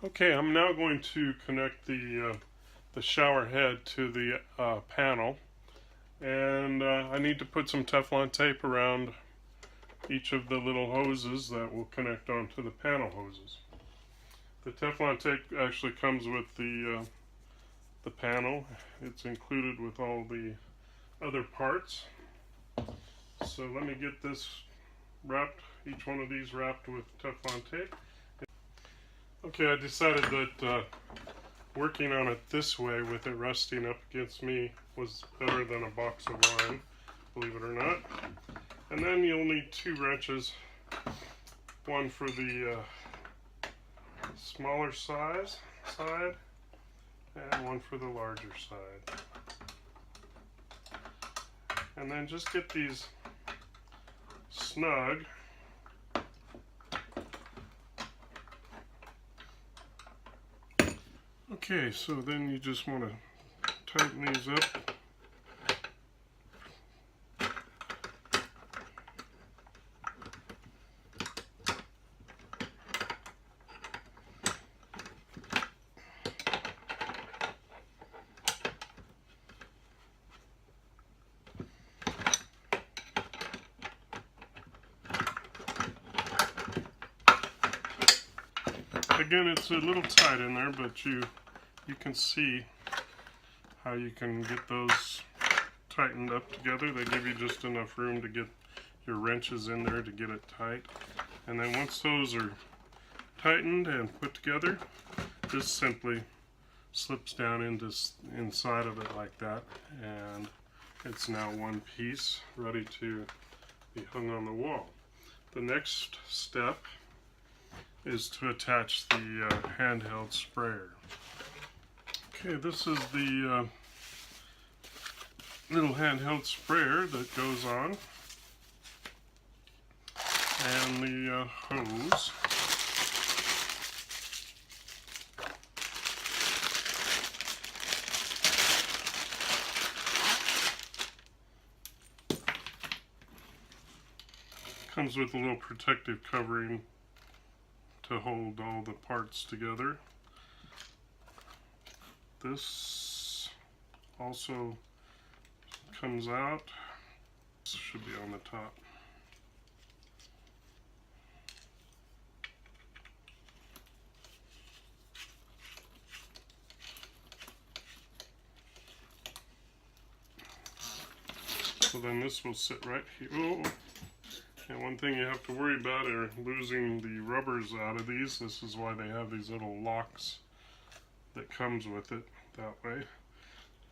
Okay, I'm now going to connect the shower head to the panel, and I need to put some Teflon tape around each of the little hoses that will connect onto the panel hoses. The Teflon tape actually comes with the panel. It's included with all the other parts. So let me get this wrapped, each one of these wrapped with Teflon tape. Okay, I decided that working on it this way with it resting up against me was better than a box of wine, believe it or not. And then you'll need 2 wrenches, one for the smaller side and one for the larger side. And then just get these snug. Okay, so then you just want to tighten these up. Again, it's a little tight in there, but you can see how you can get those tightened up together. They give you just enough room to get your wrenches in there to get it tight. And then once those are tightened and put together, this simply slips down inside of it like that, and it's now one piece ready to be hung on the wall. The next step is to attach the handheld sprayer. Okay, this is the little handheld sprayer that goes on, and the hose. Comes with a little protective covering to hold all the parts together. This also comes out. This should be on the top. So then this will sit right here. Oh. And one thing you have to worry about are losing the rubbers out of these. This is why they have these little locks that comes with it that way.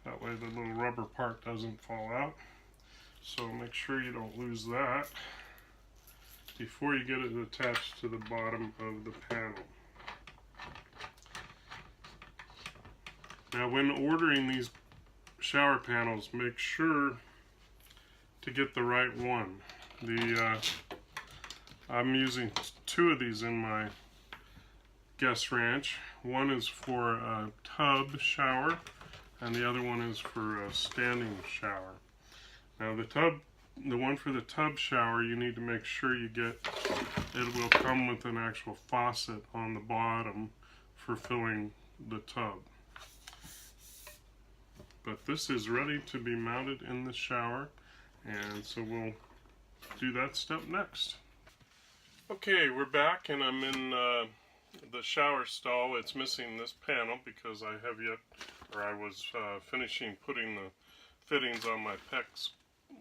That way the little rubber part doesn't fall out. So make sure you don't lose that before you get it attached to the bottom of the panel. Now when ordering these shower panels, make sure to get the right one. I'm using 2 of these in my guest ranch. One is for a tub shower, and the other one is for a standing shower. Now the one for the tub shower, you need to make sure you get, it will come with an actual faucet on the bottom for filling the tub. But this is ready to be mounted in the shower, and so we'll do that step next. Okay, we're back, and I'm in the shower stall. It's missing this panel because I was finishing putting the fittings on my PEX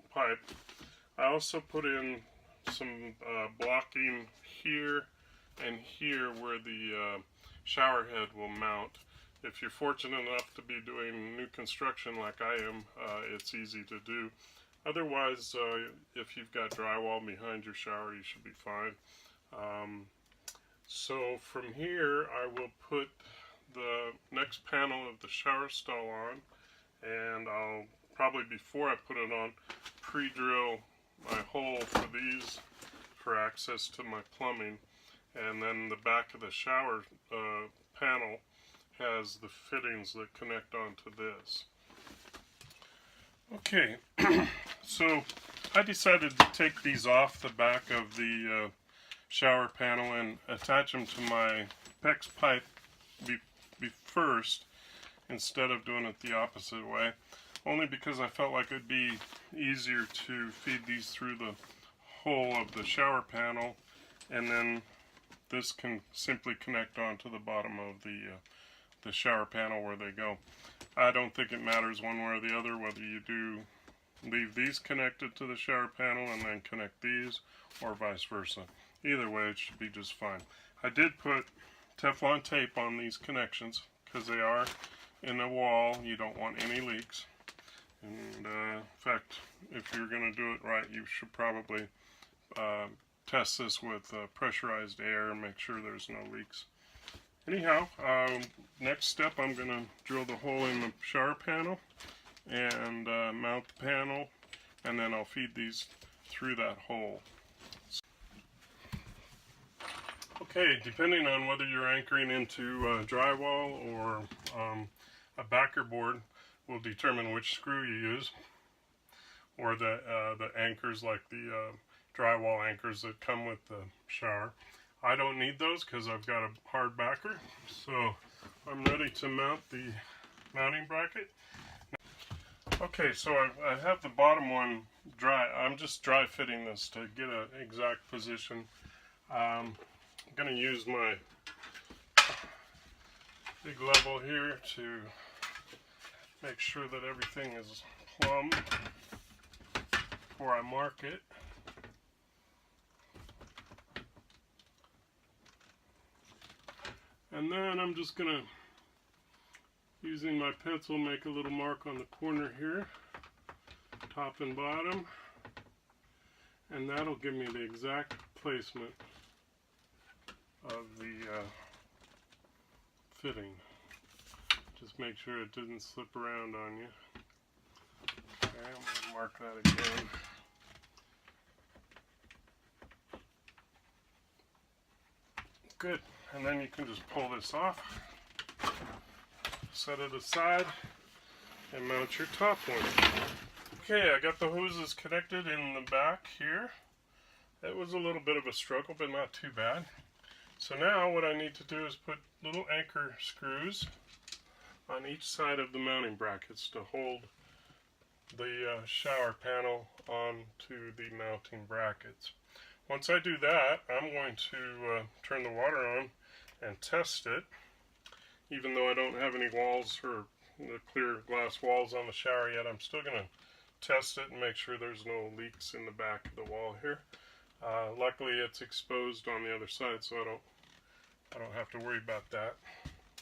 pipe. I also put in some blocking here and here where the shower head will mount. If you're fortunate enough to be doing new construction like I am, it's easy to do. Otherwise, if you've got drywall behind your shower, you should be fine. So from here, I will put the next panel of the shower stall on, and I'll probably, before I put it on, pre-drill my hole for these for access to my plumbing. And then the back of the shower panel has the fittings that connect onto this. Okay, so I decided to take these off the back of the shower panel and attach them to my PEX pipe be first instead of doing it the opposite way. Only because I felt like it'd be easier to feed these through the hole of the shower panel, and then this can simply connect onto the bottom of the shower panel where they go. I don't think it matters one way or the other whether you do leave these connected to the shower panel and then connect these, or vice versa. Either way, it should be just fine. I did put Teflon tape on these connections because they are in the wall. You don't want any leaks. And in fact, if you're going to do it right, you should probably test this with pressurized air and make sure there's no leaks. Anyhow, next step, I'm going to drill the hole in the shower panel and mount the panel, and then I'll feed these through that hole. Okay, depending on whether you're anchoring into drywall or a backer board will determine which screw you use, or the anchors like the drywall anchors that come with the shower. I don't need those because I've got a hard backer, so I'm ready to mount the mounting bracket. Okay, so I have the bottom one dry. I'm just dry fitting this to get an exact position. I'm going to use my big level here to make sure that everything is plumb before I mark it. And then I'm just going to, using my pencil, make a little mark on the corner here, top and bottom, and that'll give me the exact placement of the fitting. Just make sure it doesn't slip around on you. Okay, I'm going to mark that again. Good, and then you can just pull this off, set it aside, and mount your top one. Okay, I got the hoses connected in the back here. It was a little bit of a struggle, but not too bad. So now what I need to do is put little anchor screws on each side of the mounting brackets to hold the shower panel onto the mounting brackets. Once I do that, I'm going to turn the water on and test it. Even though I don't have any walls or the clear glass walls on the shower yet, I'm still going to test it and make sure there's no leaks in the back of the wall here. Luckily it's exposed on the other side, so I don't have to worry about that.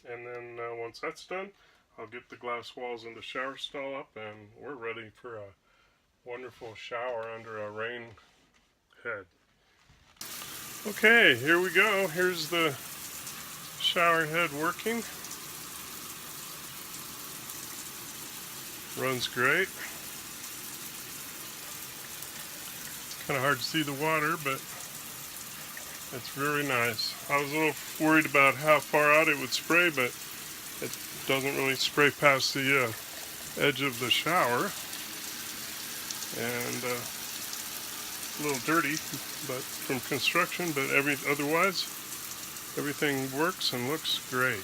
And then once that's done, I'll get the glass walls in the shower stall up, and we're ready for a wonderful shower under a rain head. Okay, here we go. Here's the shower head working. Runs great. It's kind of hard to see the water, but it's very nice. I was a little worried about how far out it would spray, but it doesn't really spray past the edge of the shower. And a little dirty, but from construction, but otherwise everything works and looks great.